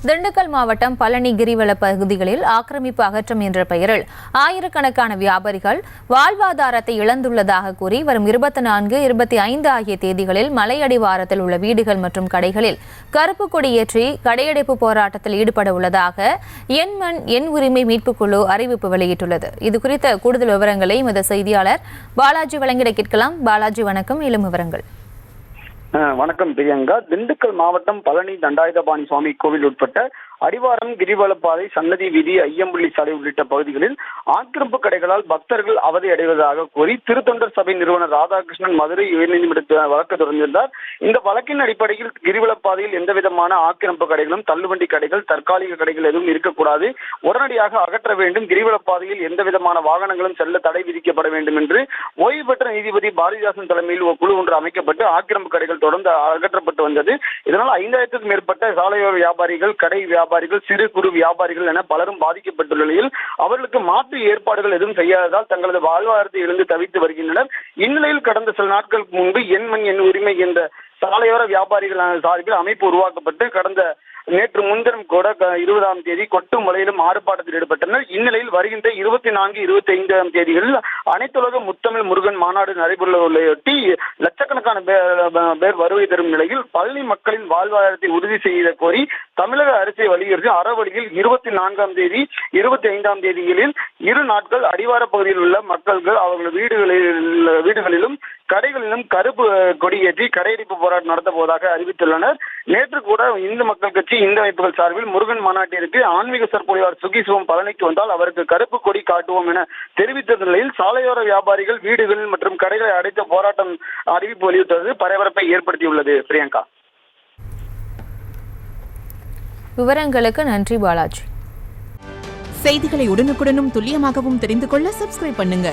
திண்டுக்கல் மாவட்டம் பழனி கிரிவல பகுதிகளில் ஆக்கிரமிப்பு அகற்றம் என்ற பெயரில் ஆயிரக்கணக்கான வியாபாரிகள் வாழ்வாதாரத்தை இழந்துள்ளதாக கூறி வரும் 24, 25 ஆகிய தேதிகளில் மலையடிவாரத்தில் உள்ள வீடுகள் மற்றும் கடைகளில் கருப்பு கொடி ஏற்றி கடையடைப்பு போராட்டத்தில் ஈடுபட உள்ளதாக என் மண் என் உரிமை மீட்புக் குழு அறிவிப்பு வெளியிட்டுள்ளது. இதுகுறித்த கூடுதல் விவரங்களை எமது செய்தியாளர் பாலாஜி வழங்கிட கேட்கலாம். பாலாஜி, வணக்கம். மேலும் விவரங்கள். வணக்கம் பிரியங்கா. திண்டுக்கல் மாவட்டம் பழனி தண்டாயுதபாணி சுவாமி கோவில் உட்பட்ட அடிவாரம், கிரிவலப்பாதை, சன்னதி வீதி, ஐயம்பள்ளி சாலை உள்ளிட்ட பகுதிகளில் ஆக்கிரமிப்பு கடைகளால் பக்தர்கள் அவதி அடைவதாக கூறி திருத்தொண்டர் சபை நிறுவனர் ராதாகிருஷ்ணன் மதுரை உயர்நீதிமன்றத்தில் வழக்கு தொடர்ந்திருந்தார். இந்த வழக்கின் அடிப்படையில் கிரிவலப்பாதையில் எந்தவிதமான ஆக்கிரமிப்பு கடைகளும், தள்ளுவண்டி கடைகள், தற்காலிக கடைகள் எதுவும் இருக்கக்கூடாது, உடனடியாக அகற்ற வேண்டும், கிரிவலப்பாதையில் எந்தவிதமான வாகனங்களும் செல்ல தடை விதிக்கப்பட வேண்டும் என்று ஓய்வு பெற்ற நீதிபதி பாரதிதாசன் தலைமையில் ஒரு குழு ஒன்று அமைக்கப்பட்டு ஆக்கிரமிப்பு கடைகள் தொடர்ந்து அகற்றப்பட்டு வந்தது. இதனால் 5000க்கும் மேற்பட்ட சாலையோர வியாபாரிகள், கடை வியாபாரிகள், சிறு குறு வியாபாரிகள் என பலரும் பாதிக்கப்பட்டுள்ள நிலையில் அவர்களுக்கு மாற்று ஏற்பாடுகள் எதுவும் செய்யாததால் தங்களது வாழ்வாதாரத்தை இழந்து தவித்து வருகின்றனர். இந்நிலையில் கடந்த சில நாட்களுக்கு முன்பு என் மண் என் உரிமை என்ற சாலையோர வியாபாரிகள் சார்பில் அமைப்பு உருவாக்கப்பட்டு நேற்று முன்தினம் கூட 20ஆம் தேதி கொட்டும் மலையிலும் ஆர்ப்பாட்டத்தில் ஈடுபட்டனர். இந்நிலையில் வருகின்ற 24, 25ஆம் தேதிகளில் அனைத்துலக முத்தமிழ் முருகன் மாநாடு நடைபெறவுள்ளையொட்டி லட்சக்கணக்கான பேர் வருகை தரும் நிலையில் பழனி மக்களின் வாழ்வாதாரத்தை உறுதி செய்ய கோரி தமிழக அரசை வலியுறுத்தி அறவழியில் 24ஆம் தேதி, 25ஆம் தேதிகளில் 2 நாட்கள் அடிவார பகுதியில் உள்ள மக்கள்கள் அவர்கள் வீடுகளிலும் கடைகளிலும் கருப்பு கொடியேற்றி கடையடைப்பு போராட்டம் நடத்த போவதாக அறிவித்துள்ளனர். நேற்று கூட இந்து மக்கள் கட்சி, இந்து அமைப்புகள் சார்பில் முருகன் மாநாட்டிற்கு ஆன்மீக சொற்பொழிவாளர் சுகிசிவம் பழனிக்கு வந்தால் அவருக்கு கருப்பு கொடி காட்டுவோம் என தெரிவித்த நிலையில் சாலையோர வியாபாரிகள் வீடுகளில் மற்றும் கடைகளை அடைத்த போராட்டம் அறிவிப்பு வெளியிட்டது பரபரப்பை ஏற்படுத்தியுள்ளது. பிரியங்கா, விவரங்களுக்கு நன்றி பாலாஜி. செய்திகளை உடனுக்குடனும் துல்லியமாகவும் தெரிந்து கொள்ள சப்ஸ்கிரைப் பண்ணுங்க.